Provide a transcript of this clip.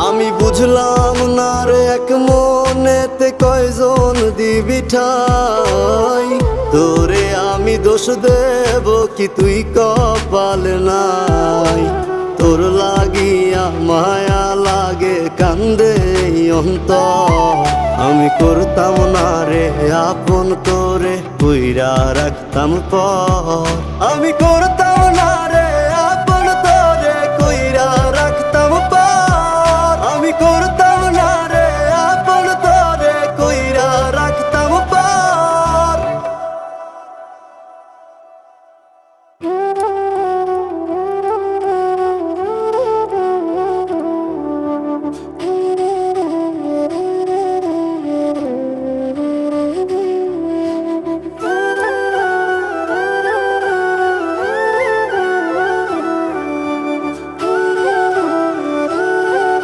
আমি বুঝলাম না রে এক মনেতে কয়জন দিবি ঠাই, তোরে আমি দোষ দেব কি তুই কপাল নাই। তোর লাগিয়া মায়া লাগে কান্দে অন্তর, আমি করতাম না রে আপন তোরে কইরা রাখতাম পর। আমি